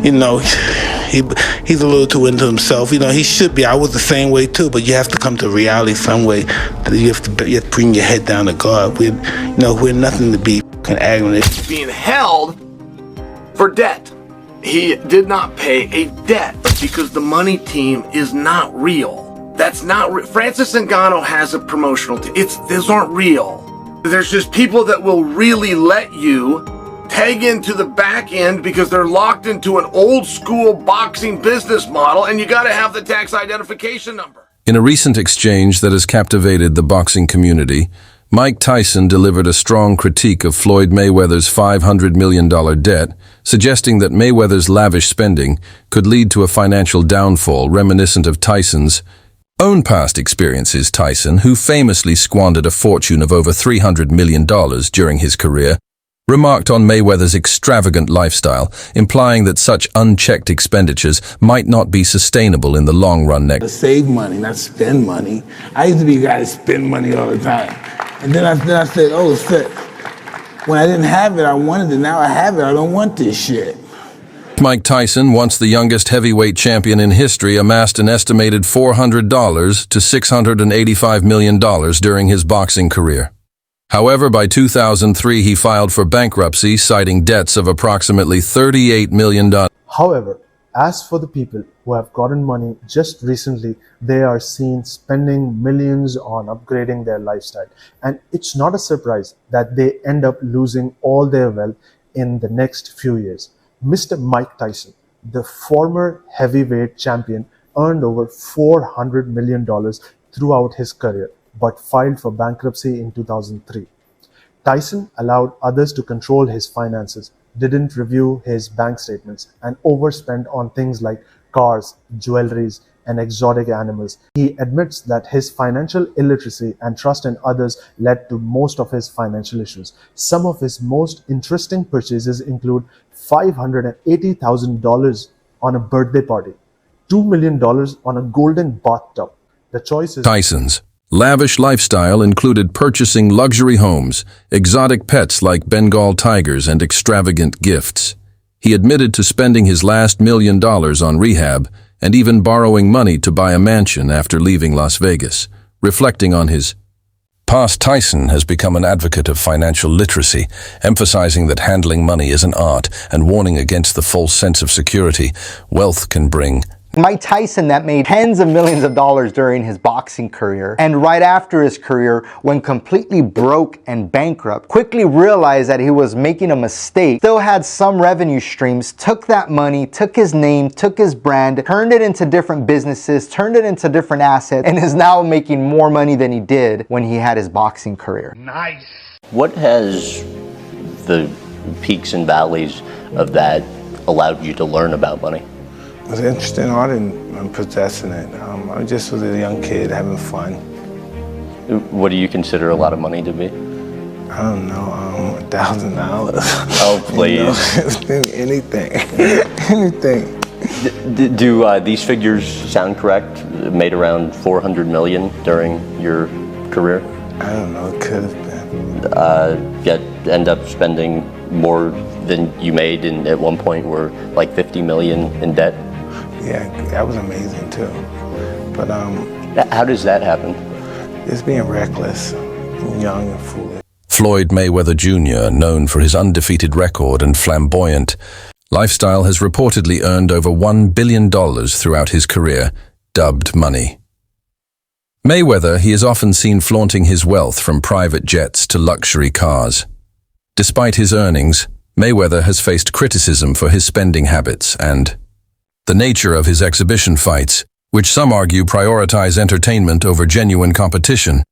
You know, he's a little too into himself. You know, he should be. I was the same way too, but you have to come to reality some way. You have to bring your head down to God. We're nothing to be fucking aggravated. Being held for debt. He did not pay a debt because the money team is not real. That's not real. Francis Ngannou has a promotional team. Those aren't real. There's just people that will really let you tag into the back end because they're locked into an old school boxing business model, and you got to have the tax identification number. In a recent exchange that has captivated the boxing community, Mike Tyson delivered a strong critique of Floyd Mayweather's $500 million debt, suggesting that Mayweather's lavish spending could lead to a financial downfall reminiscent of Tyson's own past experiences. Tyson, who famously squandered a fortune of over $300 million during his career, remarked on Mayweather's extravagant lifestyle, implying that such unchecked expenditures might not be sustainable in the long run. To save money, not spend money. I used to be a guy that spend money all the time. And then I said, oh shit, when I didn't have it, I wanted it. Now I have it, I don't want this shit. Mike Tyson, once the youngest heavyweight champion in history, amassed an estimated $400 to $685 million during his boxing career. However, by 2003, he filed for bankruptcy, citing debts of approximately $38 million. However, as for the people who have gotten money just recently, they are seen spending millions on upgrading their lifestyle. And it's not a surprise that they end up losing all their wealth in the next few years. Mr. Mike Tyson, the former heavyweight champion, earned over $400 million throughout his career, but filed for bankruptcy in 2003. Tyson allowed others to control his finances, didn't review his bank statements, and overspent on things like cars, jewelries, and exotic animals. He admits that his financial illiteracy and trust in others led to most of his financial issues. Some of his most interesting purchases include $580,000 on a birthday party, $2 million on a golden bathtub. The choice is Tyson's lavish lifestyle included purchasing luxury homes, exotic pets like Bengal tigers, and extravagant gifts. He admitted to spending his last $1 million on rehab and even borrowing money to buy a mansion after leaving Las Vegas. Reflecting on his past, Tyson has become an advocate of financial literacy, emphasizing that handling money is an art and warning against the false sense of security wealth can bring. Mike Tyson, that made tens of millions of dollars during his boxing career, and right after his career, when completely broke and bankrupt, quickly realized that he was making a mistake, still had some revenue streams, took that money, took his name, took his brand, turned it into different businesses, turned it into different assets, and is now making more money than he did when he had his boxing career. Nice. What has the peaks and valleys of that allowed you to learn about money? It was interesting. I didn't possessing it. I just was a young kid having fun. What do you consider a lot of money to be? I don't know, $1,000. Oh, please. You know, anything. Anything. Do these figures sound correct? Made around $400 million during your career? I don't know, it could have been. Yet end up spending more than you made, and at one point were like $50 million in debt? Yeah, that was amazing too. But how does that happen? Just being reckless, young and foolish. Floyd Mayweather Jr., known for his undefeated record and flamboyant lifestyle, has reportedly earned over $1 billion throughout his career, dubbed money. Mayweather, he is often seen flaunting his wealth from private jets to luxury cars. Despite his earnings, Mayweather has faced criticism for his spending habits and the nature of his exhibition fights, which some argue prioritize entertainment over genuine competition.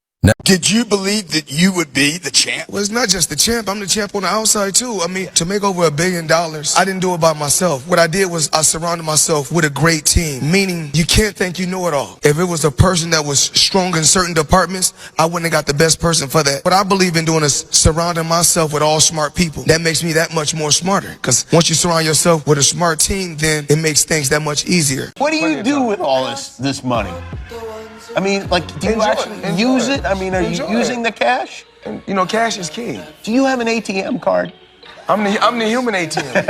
Did you believe that you would be the champ? Well, it's not just the champ. I'm the champ on the outside, too. I mean, to make over $1 billion, I didn't do it by myself. What I did was I surrounded myself with a great team, meaning you can't think you know it all. If it was a person that was strong in certain departments, I wouldn't have got the best person for that. What I believe in doing is surrounding myself with all smart people. That makes me that much more smarter, because once you surround yourself with a smart team, then it makes things that much easier. What do you do with all this money? I mean, like, do you actually use it? I mean, are you using the cash? And, you know, cash is king. Do you have an ATM card? I'm the human ATM.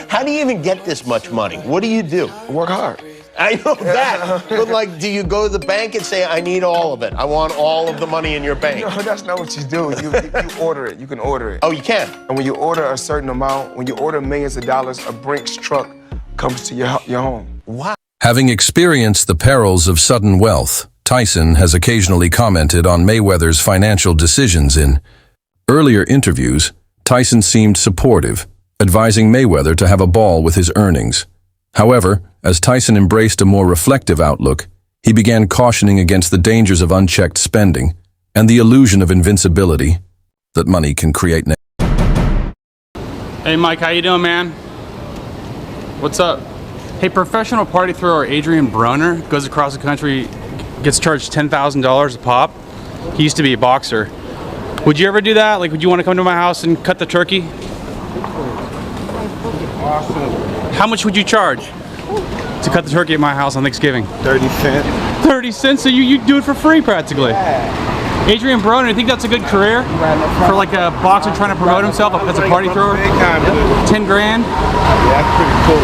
How do you even get this much money? What do you do? Work hard. I know that, but like, do you go to the bank and say, I need all of it? I want all of the money in your bank. No, that's not what you do. You order it. You can order it. Oh, you can? And when you order a certain amount, when you order millions of dollars, a Brinks truck comes to your home. Wow. Having experienced the perils of sudden wealth, Tyson has occasionally commented on Mayweather's financial decisions in earlier interviews. Tyson seemed supportive, advising Mayweather to have a ball with his earnings. However, as Tyson embraced a more reflective outlook, he began cautioning against the dangers of unchecked spending and the illusion of invincibility that money can create. Hey Mike, how you doing, man? What's up? Hey, professional party thrower Adrian Broner goes across the country, gets charged $10,000 a pop. He used to be a boxer. Would you ever do that? Like, would you want to come to my house and cut the turkey? Awesome. How much would you charge to cut the turkey at my house on Thanksgiving? 30 cents. 30 cents? So you do it for free practically. Yeah. Adrian Broner, you think that's a good career for like a boxer trying to promote himself as a party thrower? 10 grand? Yeah, that's pretty cool.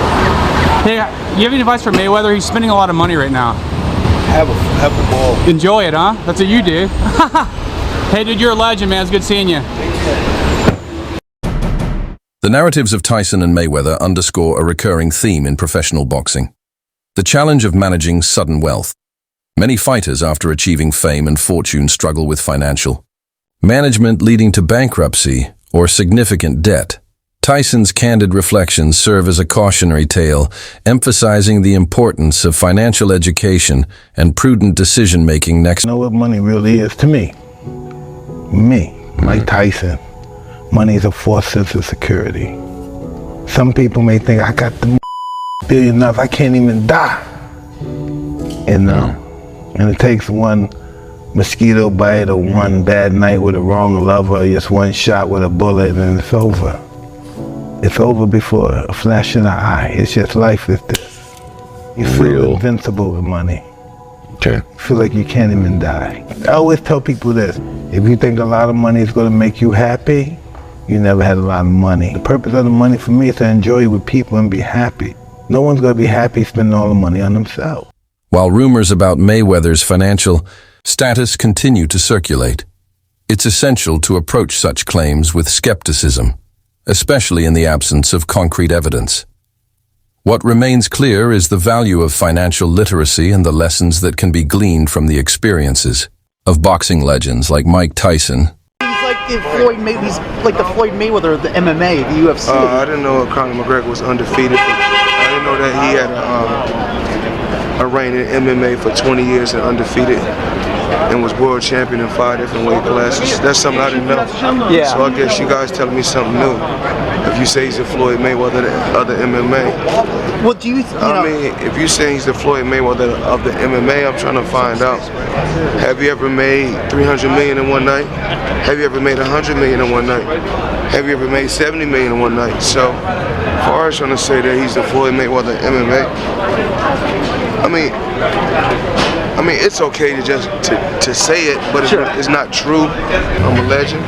Hey, you have any advice for Mayweather? He's spending a lot of money right now. Have a ball. Enjoy it, huh? That's what you do. Hey dude, you're a legend, man. It's good seeing you. The narratives of Tyson and Mayweather underscore a recurring theme in professional boxing: the challenge of managing sudden wealth. Many fighters, after achieving fame and fortune, struggle with financial management, leading to bankruptcy or significant debt. Tyson's candid reflections serve as a cautionary tale, emphasizing the importance of financial education and prudent decision-making next. You know what money really is to me? Me, Mike Tyson. Money is a false sense of security. Some people may think I got the billion enough, I can't even die. You know? And it takes one mosquito bite or one bad night with a wrong lover, or just one shot with a bullet, and it's over. It's over before a flash in the eye. It's just life is this. You feel invincible with money. Okay. You feel like you can't even die. I always tell people this: if you think a lot of money is going to make you happy, you never had a lot of money. The purpose of the money for me is to enjoy it with people and be happy. No one's going to be happy spending all the money on themselves. While rumors about Mayweather's financial status continue to circulate, it's essential to approach such claims with skepticism, especially in the absence of concrete evidence. What remains clear is the value of financial literacy and the lessons that can be gleaned from the experiences of boxing legends like Mike Tyson. He's like the Floyd Mayweather of the MMA, the UFC. I didn't know Conor McGregor was undefeated. I didn't know that he had a reign in MMA for 20 years and undefeated, and was world champion in 5 different weight classes. That's something I didn't know. Yeah. So I guess you guys telling me something new. If you say he's the Floyd Mayweather of the MMA. Well, do you? I mean, if you say he's the Floyd Mayweather of the MMA, I'm trying to find out. Have you ever made 300 million in one night? Have you ever made 100 million in one night? Have you ever made 70 million in one night? So, as far as trying to say that he's the Floyd Mayweather of MMA, I mean, it's okay to just to say it, but it's not true. I'm a legend,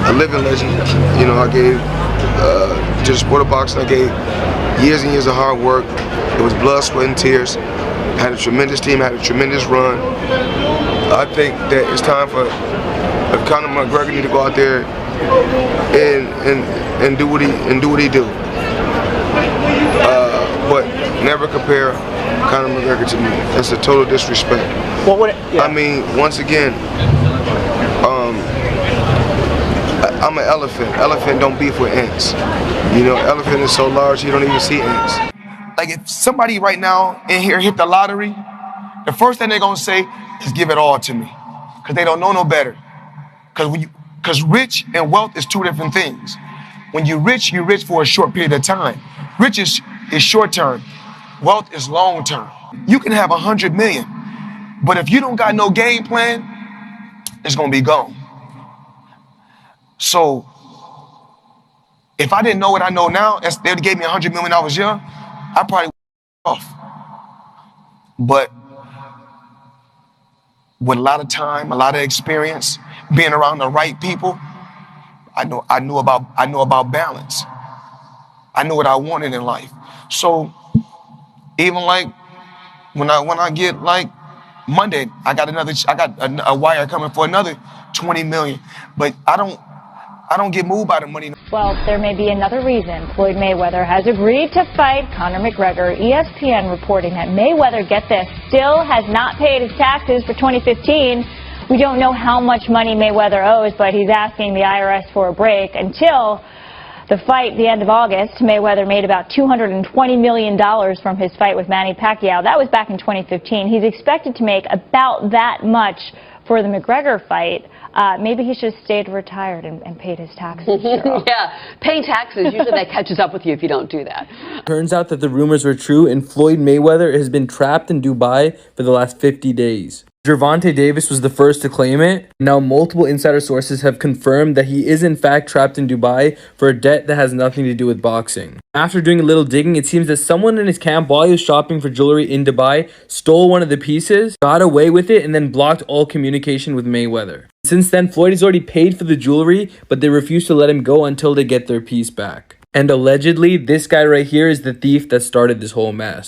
a living legend. You know, I gave to the sport of boxing. I gave years and years of hard work. It was blood, sweat, and tears. I had a tremendous team. I had a tremendous run. I think that it's time for Conor McGregor need to go out there and do what he do. But never compare Conor McGregor to me. That's a total disrespect. Well, I mean, once again, I'm an elephant. Elephant don't beef with ants. You know, elephant is so large he don't even see ants. Like, if somebody right now in here hit the lottery, the first thing they're gonna say is give it all to me, because they don't know no better. Because rich and wealth is two different things. When you're rich for a short period of time. Rich is short term. Wealth is long term. You can have 100 million, but if you don't got no game plan, it's gonna be gone. So, if I didn't know what I know now, if they gave me 100 million when I was young, I probably would off. But with a lot of time, a lot of experience, being around the right people, I knew about balance. I knew what I wanted in life. So even like when I get like Monday, I got a wire coming for another 20 million. But I don't get moved by the money. Well, there may be another reason Floyd Mayweather has agreed to fight Conor McGregor. ESPN reporting that Mayweather, get this, still has not paid his taxes for 2015. We don't know how much money Mayweather owes, but he's asking the IRS for a break. Until the fight, the end of August, Mayweather made about $220 million from his fight with Manny Pacquiao. That was back in 2015. He's expected to make about that much for the McGregor fight. Maybe he should have stayed retired and paid his taxes. Yeah, pay taxes. Usually that catches up with you if you don't do that. Turns out that the rumors were true, and Floyd Mayweather has been trapped in Dubai for the last 50 days. Gervonta Davis was the first to claim it. Now multiple insider sources have confirmed that he is in fact trapped in Dubai for a debt that has nothing to do with boxing. After doing a little digging, it seems that someone in his camp, while he was shopping for jewelry in Dubai, stole one of the pieces, got away with it, and then blocked all communication with Mayweather. Since then, Floyd has already paid for the jewelry, but they refuse to let him go until they get their piece back. And allegedly, this guy right here is the thief that started this whole mess.